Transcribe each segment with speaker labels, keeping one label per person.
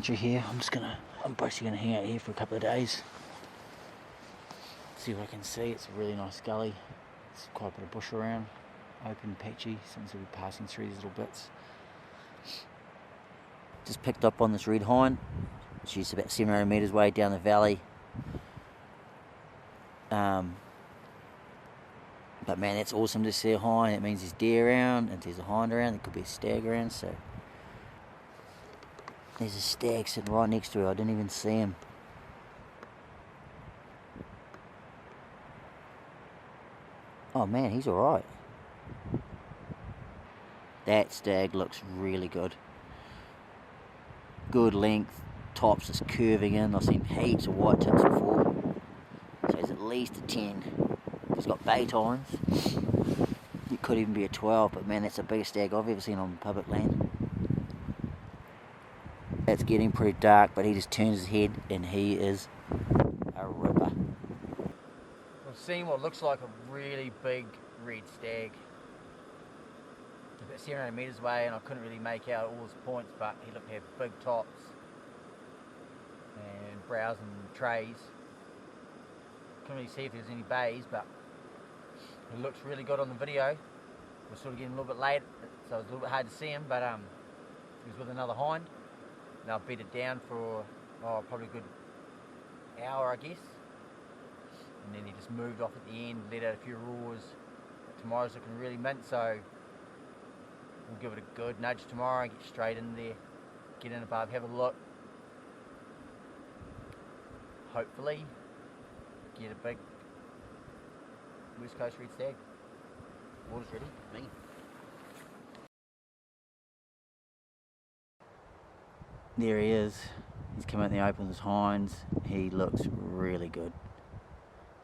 Speaker 1: country here. I'm basically gonna hang out here for a couple of days. See what I can see. It's a really nice gully. There's quite a bit of bush around. Open, patchy, seems to be passing through these little bits. Just picked up on this red hind. She's about 700 metres away down the valley. But man, that's awesome to see a hind. It means there's deer around, and there's a hind around, there could be a stag around, so. There's a stag sitting right next to her, I didn't even see him. Oh man, he's alright. That stag looks really good. Good length, tops is curving in. I've seen heaps of white tips before. So he's at least a 10. He's got bay tines. It could even be a 12, but man, that's the biggest stag I've ever seen on public land. It's getting pretty dark, but he just turns his head and he is a ripper. I've seen what looks like a really big red stag. About 700 metres away, and I couldn't really make out all his points, but he looked to have big tops and brows and trays. Couldn't really see if there was any bays, but it looks really good on the video. We're sort of getting a little bit late, so it was a little bit hard to see him, but he was with another hind. And I've beat it down for probably a good hour, I guess. And then he just moved off at the end, let out a few roars. But tomorrow's looking really mint, so we'll give it a good nudge tomorrow and get straight in there, get in above, have a look. Hopefully get a big West Coast red stag. Water's ready, me. There he is. He's come out in the open with his hinds. He looks really good.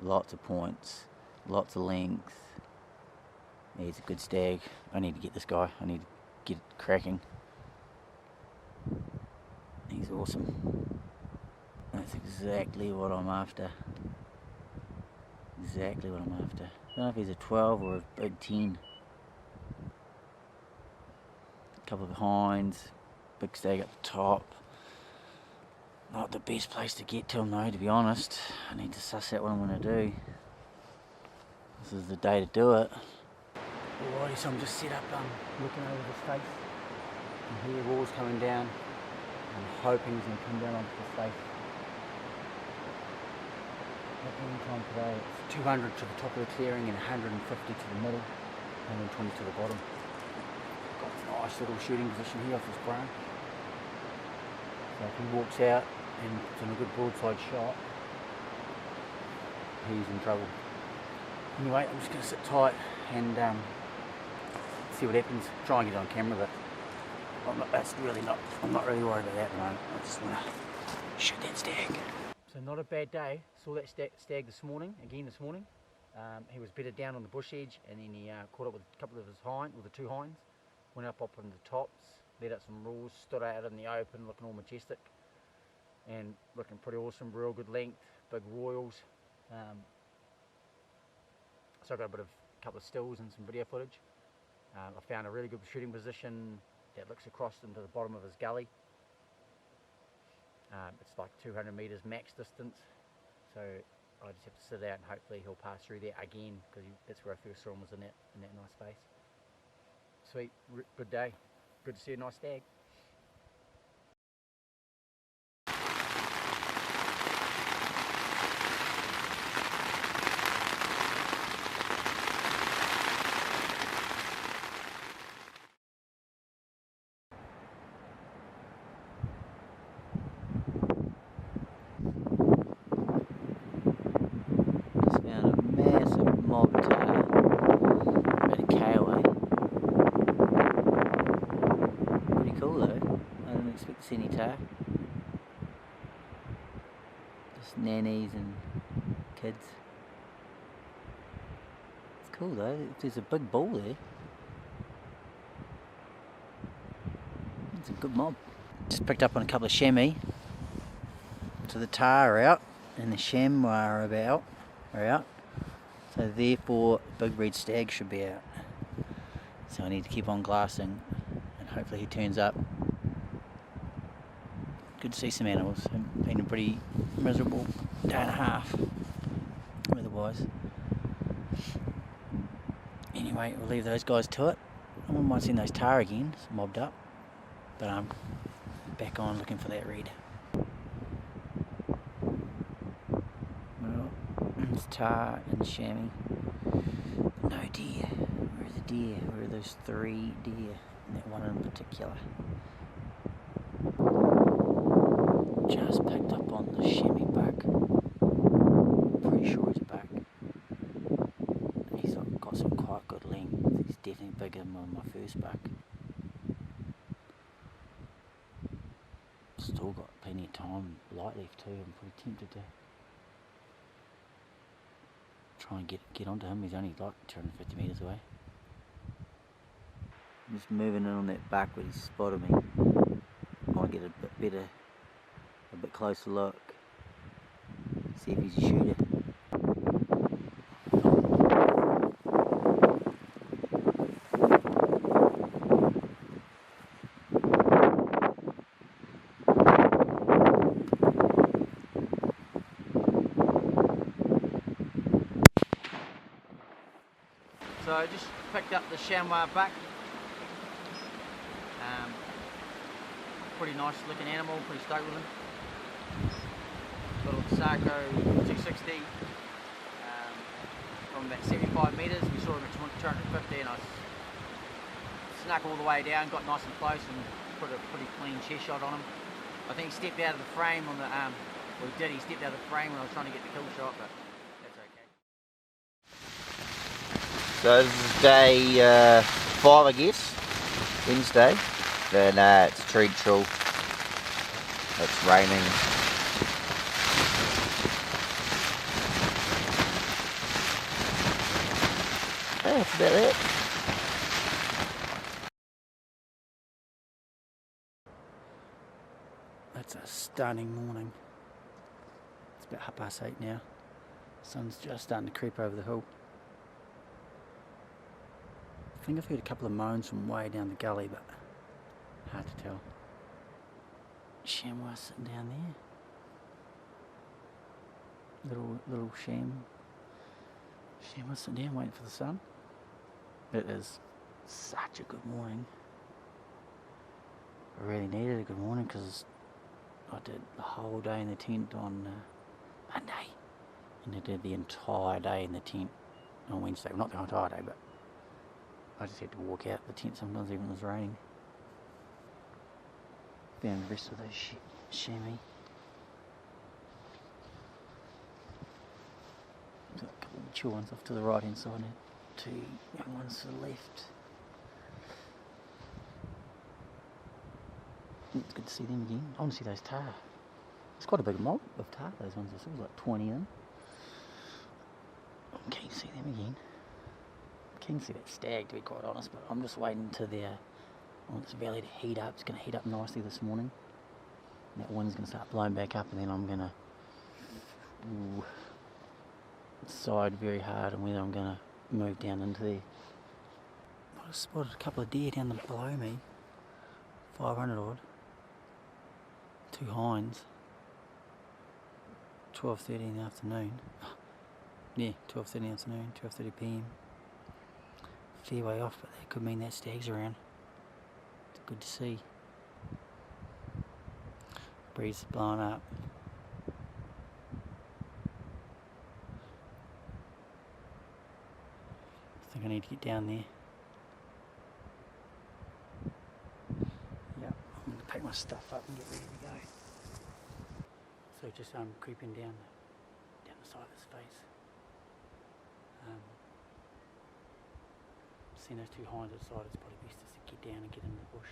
Speaker 1: Lots of points, lots of length. He's a good stag. I need to get this guy. I need to get it cracking. He's awesome. That's exactly what I'm after. Exactly what I'm after. I don't know if he's a 12 or a big 10. A couple of hinds, big stag up the top. Not the best place to get to him though, to be honest. I need to suss out what I'm going to do. This is the day to do it. Alrighty, so I'm just set up looking over this face. And here roars coming down. I'm hoping he's going to come down onto the face. At any time today, it's 200 to the top of the clearing and 150 to the middle, 120 to the bottom. Got a nice little shooting position here off this ground. So if he walks out and it's in a good broadside shot, he's in trouble. Anyway, I'm just going to sit tight and see what happens. Try and get it on camera, but I'm not really worried about that at the moment. I just want to shoot that stag. So not a bad day. Saw that stag this morning, again this morning. He was bedded down on the bush edge, and then he caught up with a couple of his hinds, with the two hinds. Went up on the tops, let out some roars, stood out in the open, looking all majestic, and looking pretty awesome. Real good length, big royals. So I got a couple of stills and some video footage. I found a really good shooting position that looks across into the bottom of his gully. It's like 200 metres max distance, so I just have to sit out and hopefully he'll pass through there again, because that's where I first saw him, was in that nice space. Sweet, good day, good to see a nice stag. Mob Tahr, bit of KOA. Pretty cool though. I didn't expect to see any Tahr. Just nannies and kids. It's cool though. There's a big bull there. It's a good mob. Just picked up on a couple of chamois. So the Tahr are out and the chamois are out. So therefore, big red stag should be out. So I need to keep on glassing, and hopefully he turns up. good to see some animals. It's been a pretty miserable day and a half, weather-wise. Anyway, we'll leave those guys to it. I wouldn't mind seeing those Tahr again, it's mobbed up. But I'm back on looking for that red. Well, it's Tahr and Chamois. No deer. Where are the deer? Where are those 3 deer? And that one in particular. Just picked up on the chamois buck. Pretty sure he's a buck. He's got some quite good length. He's definitely bigger than my first buck. Still got plenty of time, light left too. I'm pretty tempted to try and get onto him. He's only like 250 metres away. I'm just moving in on that buck when he spotted me. I want to get a bit better, a bit closer look, see if he's a shooter. So I just picked up the chamois buck. Pretty nice looking animal, pretty stoked with him. Little Sarko 260 from about 75 metres. We saw him at 250 and I snuck all the way down, got nice and close and put a pretty clean chest shot on him. I think he stepped out of the frame on the, well he did, he stepped out of the frame when I was trying to get the kill shot, but that's okay. So this is day 5 I guess, Wednesday. Then it's torrential, it's raining. That's about it. That's a stunning morning. It's about 8:30 now. The sun's just starting to creep over the hill. I think I've heard a couple of moans from way down the gully, but hard to tell. Chamois sitting down there. Little Chamois sitting down waiting for the sun. It is such a good morning. I really needed a good morning because I did the whole day in the tent on Monday. And I did the entire day in the tent on Wednesday. Well, not the entire day, but I just had to walk out the tent sometimes even when it was raining. Found the rest of those chamois. Got a couple of mature ones off to the right hand side and 2 young ones to the left. It's good to see them again. I want to see those Tahr. It's quite a big mob of Tahr, those ones. There's like 20 of them. I'm keen to see them again. I'm keen to see that stag to be quite honest, but I'm just waiting to I want this valley to heat up. It's going to heat up nicely this morning. And that wind's going to start blowing back up and then I'm going to decide very hard on whether I'm going to move down into there. I just spotted a couple of deer down below me. 500 odd. 2 hinds. 12:30 in the afternoon. Yeah, 12:30 in the afternoon, 12:30 PM. Fair way off, but that could mean that stag's around. It's good to see. Breeze is blowing up. I think I need to get down there. Yep, I'm going to pack my stuff up and get ready to go. So just creeping down the side of this face. Seeing those 2 hinds at the side, it's probably best just to get down and get in the bush.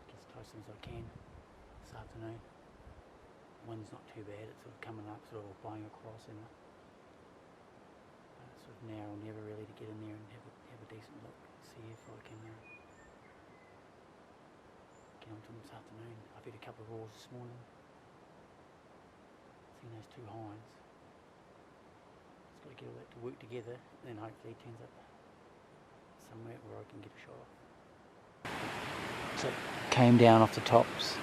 Speaker 1: Get as close as I can this afternoon. The wind's not too bad, it's sort of coming up, sort of blowing across and sort of narrow and never really to get in there and have a decent look, see if I can get onto them this afternoon. I've had a couple of roars this morning. Seen those 2 hinds. Just got to get all that to work together, and then hopefully it turns up somewhere where I can get a shot off. So came down off the tops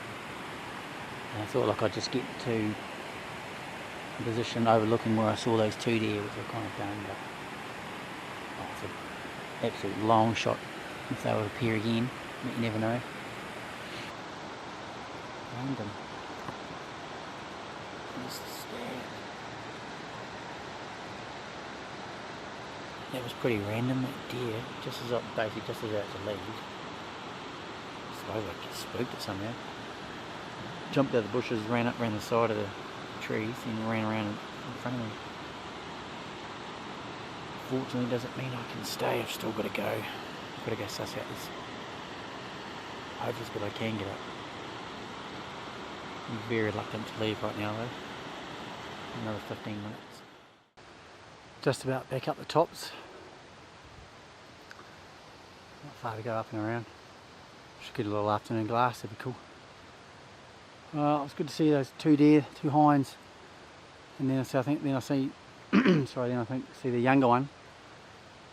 Speaker 1: And I thought like I'd just get to a position overlooking where I saw those two deer, which I've kind of done, but it's an absolute long shot if they would appear again, but you never know. Random. Just a stag. That was pretty random, that deer, basically just as I had to leave. Slowly I spooked it somehow. Jumped out of the bushes, ran the side of the trees and ran around in front of me. Fortunately doesn't mean I can stay, I've still got to go. I've got to go suss out this. Hopefully it's good I can get up. I'm very reluctant to leave right now though. Another 15 minutes. Just about back up the tops. Not far to go up and around. Should get a little afternoon glass, that'd be cool. Well, it's good to see those two deer, two hinds, and then I see the younger one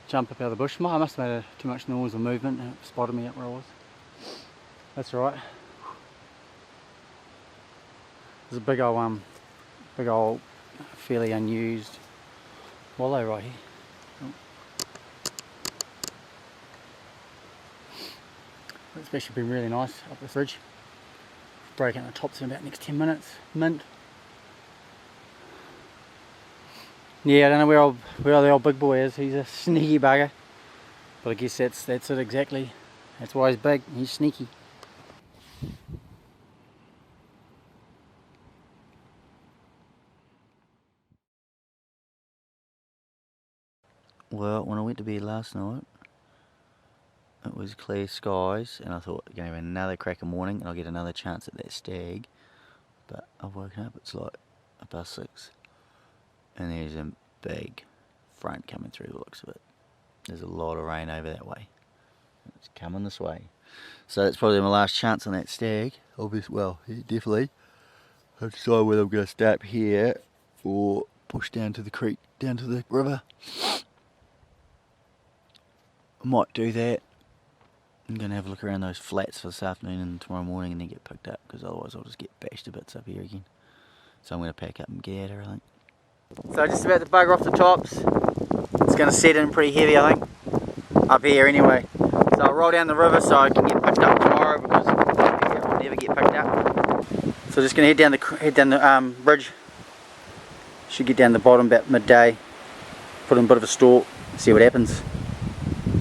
Speaker 1: jump up out of the bush. I must have made too much noise or movement and it spotted me up where I was. That's alright. There's a big old, fairly unused wallow right here. It's actually been really nice up this ridge. Breaking the tops in about next 10 minutes. Mint. Yeah, I don't know where the old big boy is. He's a sneaky bugger. But I guess that's it exactly. That's why he's big. He's sneaky. Well, when I went to bed last night, it was clear skies, and I thought I'm going to have another cracker morning and I'll get another chance at that stag. But I've woken up, it's like 6:30, and there's a big front coming through the looks of it. There's a lot of rain over that way. It's coming this way. So that's probably my last chance on that stag. Obviously, well, definitely. I'll decide whether I'm going to stay up here or push down to the creek, down to the river. I might do that. I'm going to have a look around those flats for this afternoon and tomorrow morning and then get picked up, because otherwise I'll just get bashed to bits up here again. So I'm going to pack up and get out of here, I think. So just about to bugger off the tops. It's going to set in pretty heavy, I think, up here anyway. So I'll roll down the river so I can get picked up tomorrow, because I'll never get picked up. So just going to head down the bridge. Should get down the bottom about midday. Put in a bit of a stalk, see what happens.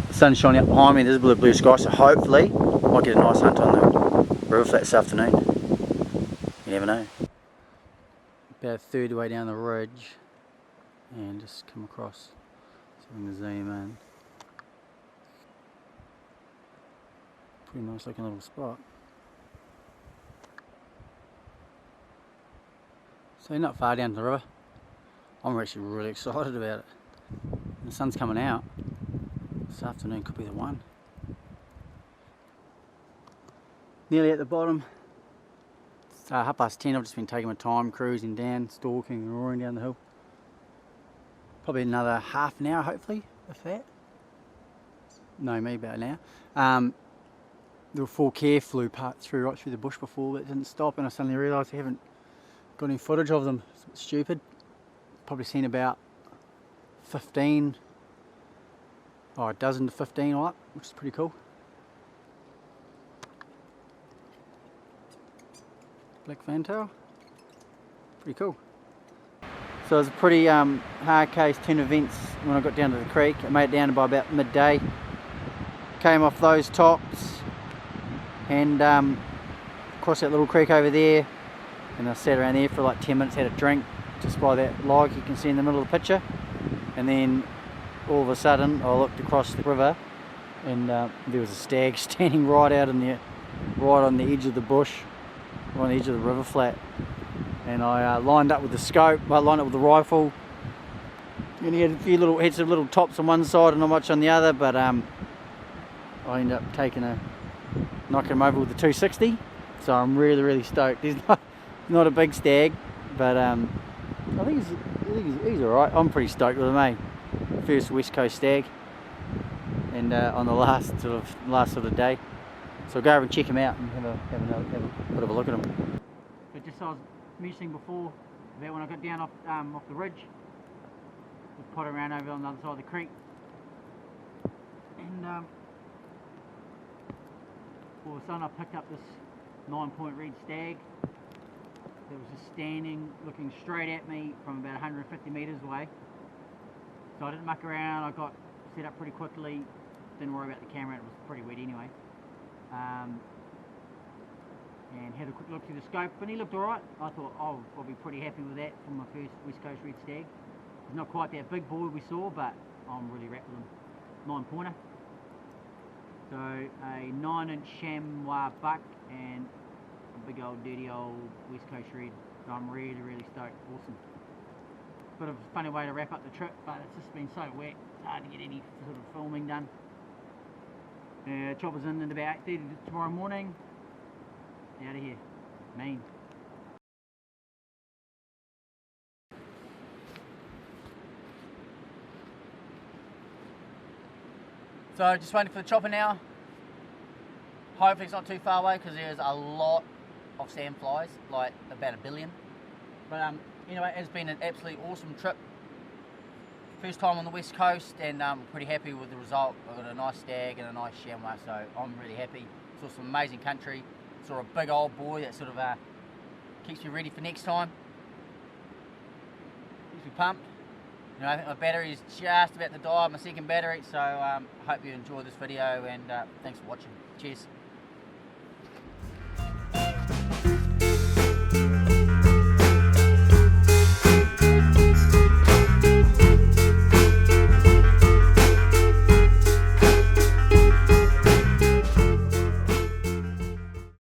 Speaker 1: The sun's shining up behind me, there's a blue sky, so hopefully I might get a nice hunt on the river flat this afternoon. You never know. About a third of the way down the ridge and just come across, so I'm going to zoom in. Pretty nice looking little spot. So not far down to the river. I'm actually really excited about it. The sun's coming out. This afternoon could be the one. Nearly at the bottom. It's 10:30. I've just been taking my time, cruising down, stalking and roaring down the hill. Probably another half an hour, hopefully, if that. No, maybe about an hour. The 4K flew right through the bush before, but it didn't stop, and I suddenly realised I haven't got any footage of them. It's a bit stupid. Probably seen about 15. A dozen to 15 up, which is pretty cool. Black fantail, pretty cool. So it was a pretty hard case 10 events when I got down to the creek. I made it down by about midday. Came off those tops and crossed that little creek over there, and I sat around there for like 10 minutes, had a drink just by that log you can see in the middle of the picture, and then all of a sudden I looked across the river and there was a stag standing right on the edge of the bush, right on the edge of the river flat, and I lined up with the scope, I lined up with the rifle, and he had some little tops on one side and not much on the other, but I ended up knocking him over with the 260, so I'm really stoked. He's not a big stag, but I think he's alright. I'm pretty stoked with him, eh? First West Coast stag, and on the last sort of day. So I'll go over and check him out and have a bit of a look at him. But just I was mentioning before about when I got down off the ridge. Just potted around over on the other side of the creek, and all of a sudden I picked up this 9-point red stag that was just standing, looking straight at me from about 150 metres away. So I didn't muck around, I got set up pretty quickly, didn't worry about the camera, it was pretty wet anyway. And had a quick look through the scope, and he looked alright. I thought, oh, I'll be pretty happy with that for my first West Coast red stag. He's not quite that big boy we saw, but I'm really wrapped with him. 9-pointer. So a 9-inch chamois buck and a big old dirty old West Coast red. So I'm really stoked. Awesome. Bit of a funny way to wrap up the trip, but it's just been so wet, it's hard to get any sort of filming done. Chopper's in at about 8:30 tomorrow morning. Out of here. Mean. So just waiting for the chopper now. Hopefully it's not too far away because there's a lot of sandflies, like about 1 billion. But anyway, it's been an absolutely awesome trip. First time on the West Coast, and I'm pretty happy with the result. I got a nice stag and a nice chamois, so I'm really happy. Saw some amazing country. Saw a big old boy that sort of keeps me ready for next time. Keeps me pumped. You know, I think my battery is just about to die, my second battery, so I hope you enjoyed this video, and thanks for watching. Cheers.